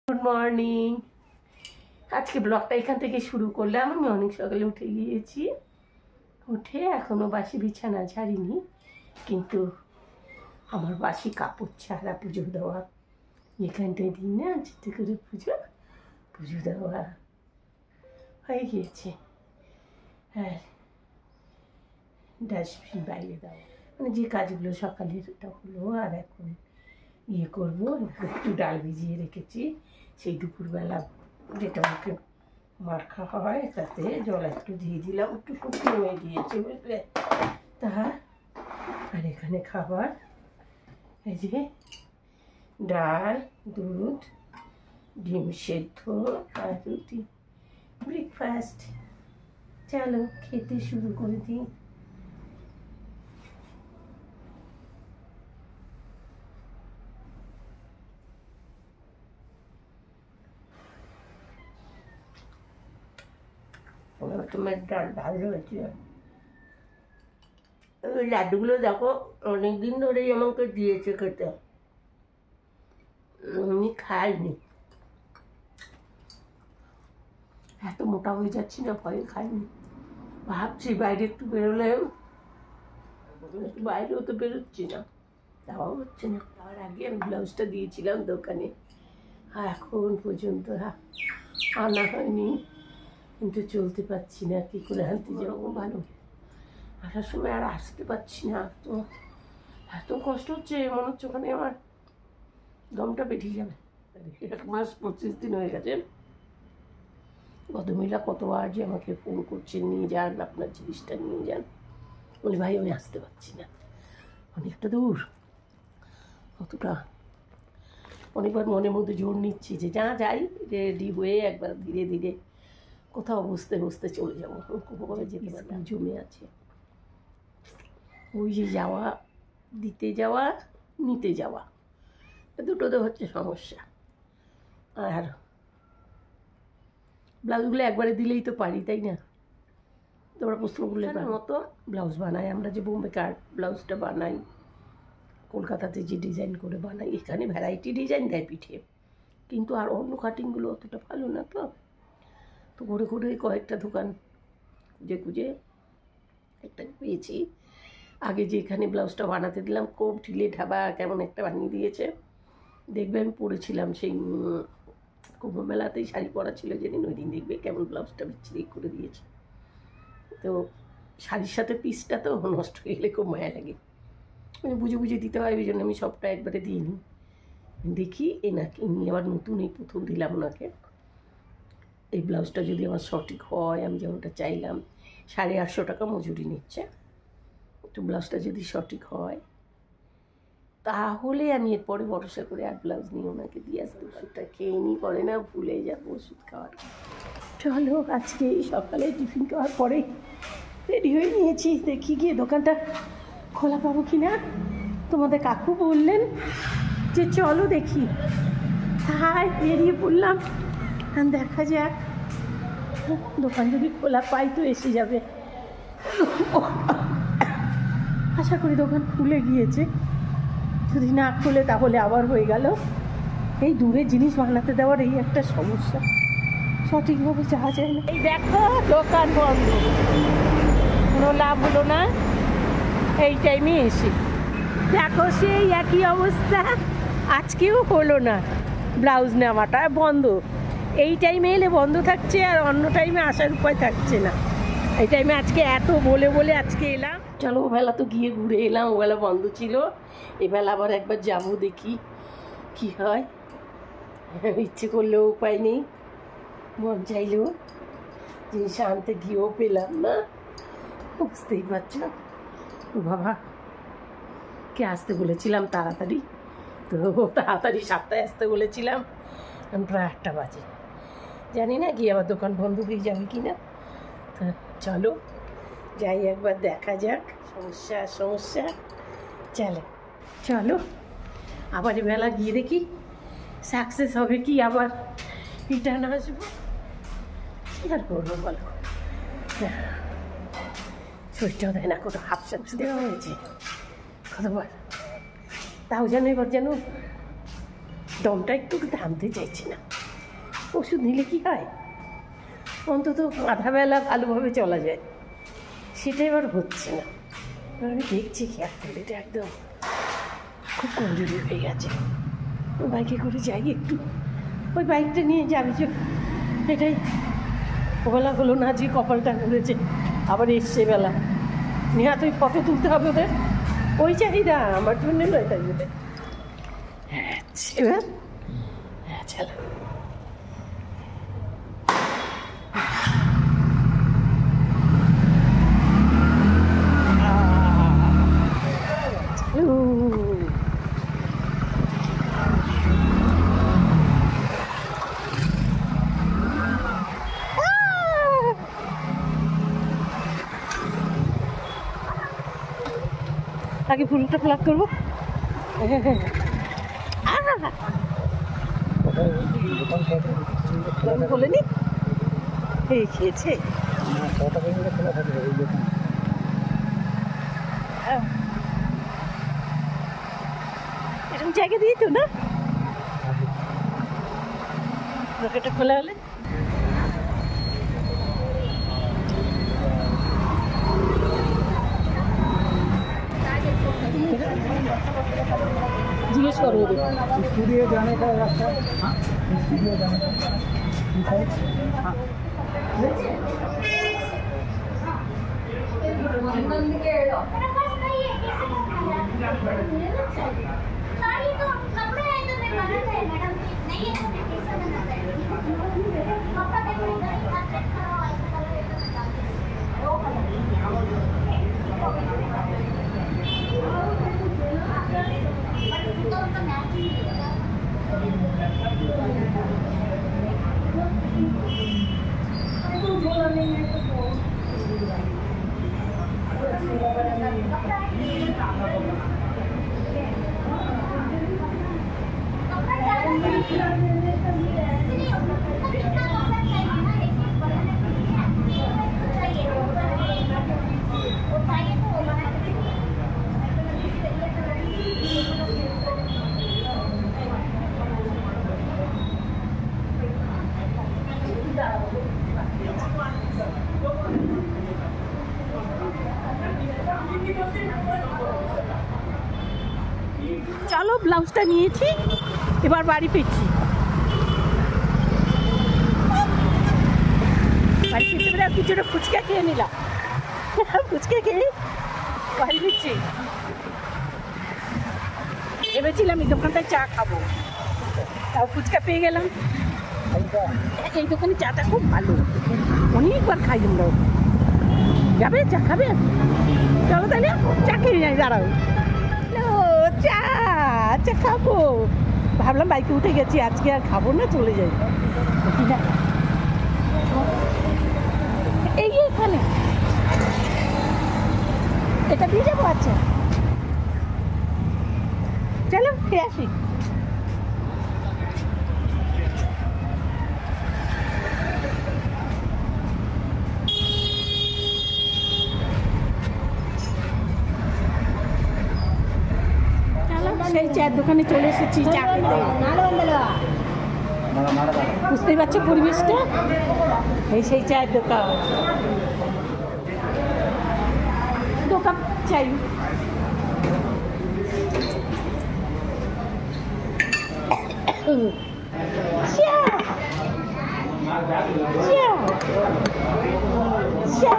Good morning. আজকে ব্লগটা এখান থেকে শুরু করলাম। আমি অনেক সকালে উঠে গিয়েছি, উঠে এখনো বাসি বিছানা ঝাড়িনি, কিন্তু আমার বাসি কাপড় ছাড়া পুজো দেওয়া এখানটায় দিন না যেতে করে পুজো দেওয়া হয়ে গিয়েছে। আর ডাস্টবিন বাইরে দেওয়া, মানে যে কাজগুলো সকালের এটা হলো। আর এখন করবো, একটু ডাল ভিজিয়ে রেখেছি, সেই দুপুরবেলা যেটা আমাকে মাখা হয় তাতে জল একটু দিয়ে দিলাম, একটু শুকনো হয়ে গিয়েছে বুঝলে। আর এখানে খাবার এই যে ডাল, দুধ, ডিম সেদ্ধ আর রুটি, ব্রেকফাস্ট। চলো খেতে শুরু করে দিই। তোমার ডাল ভালো হয়েছে। ওই লাড্ডুগুলো দেখো অনেকদিন ধরেই আমাকে দিয়েছে খেতে, আমি খাইনি। এত মোটা হয়ে যাচ্ছি না, ভয়ে খাইনি। ভাবছি বাইরে একটু বেরোলে, বাইরেও তো বেরোচ্ছি না, যাওয়াও হচ্ছে না। তার আগে আমি ব্লাউজটা দিয়েছিলাম দোকানে, এখন পর্যন্ত আনা হয়নি, কিন্তু চলতে পারছি না, কী করে আনতে যাবো। ভালো আসার সময় আর আসতে পারছি না, তো এত কষ্ট হচ্ছে, মনে হচ্ছে ওখানে আমার দমটা বেরিয়ে যাবে। 1 মাস 25 দিন হয়ে গেছে। ভদ্রমহিলা কতবার যে আমাকে ফোন করছে, নিয়ে যান আপনার জিনিসটা নিয়ে যান। বলি ভাই আমি আসতে পারছি না, অনেকটা দূর, অতটা। অনেকবার মনের মধ্যে জোর নিচ্ছি যে যাই রেডি হয়ে একবার ধীরে ধীরে কোথাও বসতে বসতে চলে যাবো, কোনোভাবে যেতে পারবো। জমে আছে ওই যে যাওয়া, দিতে যাওয়া, নিতে যাওয়া, দুটোতে হচ্ছে সমস্যা। আর ব্লাউজগুলো একবারে দিলেই তো পারি, তাই না? তোমরা প্রশ্ন করলে মতো ব্লাউজ বানাই আমরা, যে বোম্বে কাট ব্লাউজটা বানাই, কলকাতাতে যে ডিজাইন করে বানাই, এখানে ভ্যারাইটি ডিজাইন দেয় পিঠে, কিন্তু আর অন্য কাটিংগুলো অতটা ভালো না। তো ঘুরে ঘুরে কয়েকটা দোকান খুঁজে একটা পেয়েছি। আগে যে এখানে ব্লাউজটা বানাতে দিলাম, খুব ঢিলে ঢাবা কেমন একটা বানিয়ে দিয়েছে। দেখবে আমি পরেছিলাম সেই কুম্ভ মেলাতেই শাড়ি পরা ছিল যেদিন, ওই দিন দেখবে কেমন ব্লাউজটা বিচ্ছিরি করে দিয়েছে। তো শাড়ির সাথে পিসটা তো নষ্ট হয়ে গেলে খুব মায়া লাগে, মানে বুঝে দিতে হয়, ওই জন্য আমি সবটা একবারে দিইনি। দেখি এনাকে নিয়ে আবার নতুন এই প্রথম দিলাম ওনাকে। এই ব্লাউজটা যদি আমার সঠিক হয়, আমি যেমনটা চাইলাম, 850 টাকা মজুরি নিচ্ছে। তো ব্লাউজটা যদি সঠিক হয় তাহলে আমি এরপরে ভরসা করে আর ব্লাউজ নিয়ে ওনাকে দিয়ে আসতে পারি। খেয়ে নিই, পরে না ভুলে যাবো ওষুধ খাওয়ার। চলো আজকে সকালে টিফিন খাওয়ার পরে রেডি হয়ে নিয়েছি, দেখি গিয়ে দোকানটা খোলা পাবো কি না। তোমাদের কাকু বললেন যে চলো দেখি, তাই বেরিয়ে পড়লাম। দেখা যাক, দোকান যদি খোলা পাই তো এসে যাবে। আশা করি দোকান খুলে গিয়েছে, যদি না খুলে তাহলে আবার হয়ে গেল। এই দূরে জিনিস বানাতে দেওয়ার এই একটা সমস্যা, সঠিকভাবে যাওয়া যায় না। এই দেখো দোকান বন্ধ, কোনো লাভ হলো না এই টাইমে এসে। দেখো সেই একই অবস্থা, আজকেও হলো না, ব্লাউজ নেওয়াটা বন্ধ। এই টাইমে এলে বন্ধ থাকছে, আর অন্য টাইমে আসার উপায় থাকছে না। এই টাইমে আজকে এত বলে আজকে এলাম। চলো ওবেলা তো গিয়ে ঘুরে এলাম, ওবেলা বন্ধ ছিল, এবেলা আবার একবার যাবো, দেখি কি হয়। ইচ্ছে করলেও উপায় নেই, মন চাইলেও জিনিস আনতে গিয়েও পেলাম না, বুঝতেই পারছো। বাবা কে আসতে বলেছিলাম তাড়াতাড়ি, তো তাড়াতাড়ি 7টায় আসতে বলেছিলাম, আমি প্রায় 8টা বাজে। জানি না গিয়ে আবার দোকান বন্ধ হয়ে যাবে কি না। তো চলো যাই, একবার দেখা যাক। সমস্যা চলো আবার বেলা গিয়ে দেখি সাকসেস হবে কি, আবার রিটার্ন আসবো। কি আর করবো বলো, শরীরটাও দেয় না, কত হাফ দেওয়া হয়েছে কতবার, তাও যেন এবার যেন দমটা একটু থামতে চাইছি না। ওষুধ নিলে কি হয়, অন্তত আধাবেলা ভালোভাবে চলা যায়, সেটা এবার হচ্ছে না। আমি দেখছি খেয়াল করলে এটা একদম খুব কমজোরি হয়ে গেছে। বাইকে করে যাই একটু, ওই বাইকটা নিয়ে যাবি চো, এটাই ওবেলা হলো না, যে কপালটা ঘুরেছে আবার এসছে বেলা। নেহাত ওই ফটো তুলতে হবে ওদের, ওই চাহিদা আমার জন্য নয়, তাই বলে। হ্যাঁ এবার হ্যাঁ চলো। আগে ফুলটা প্লাগ করবো। বলেনি এই খেয়েছে এরকম জায়গা দিয়ে তো না, দোকানটা খোলা হলে। জিজ্ঞেস করো स्टूडियो जाने का रास्ता, हाँ स्टूडियो जाने का हाँ চলো ব্লাউজটা নিয়েছি, এবার বাড়ি ফিরছি। বাড়ি ফিরতে পেরে কিছুটা ফুচকা খেয়ে নিলাম, ফুচকা খেয়ে বাড়ি ফিরছি। ভেবেছিলাম এই দোকানটায় চা খাবো, তাও ফুচকা পেয়ে গেলাম। এই দোকানে চাটা খুব ভালো, অনেকবার খাই আমরা। যাবে চা খাবে? চলো তাহলে চা খেয়ে যাই, দাঁড়াও। চা চা খাবো, ভাবলাম বাইকে উঠে গেছি, আজকে আর খাবো না, চলে যাই। না এই এখানে এটা দিয়ে যাবো। আচ্ছা চলো খেয়ে আসি। সেই চায়ের দোকানে চলে এসেছি চা খেতে। বুঝতেই পারছো পরিবেশটা, এই সেই চায়ের দোকান। দু কাপ চাই। চা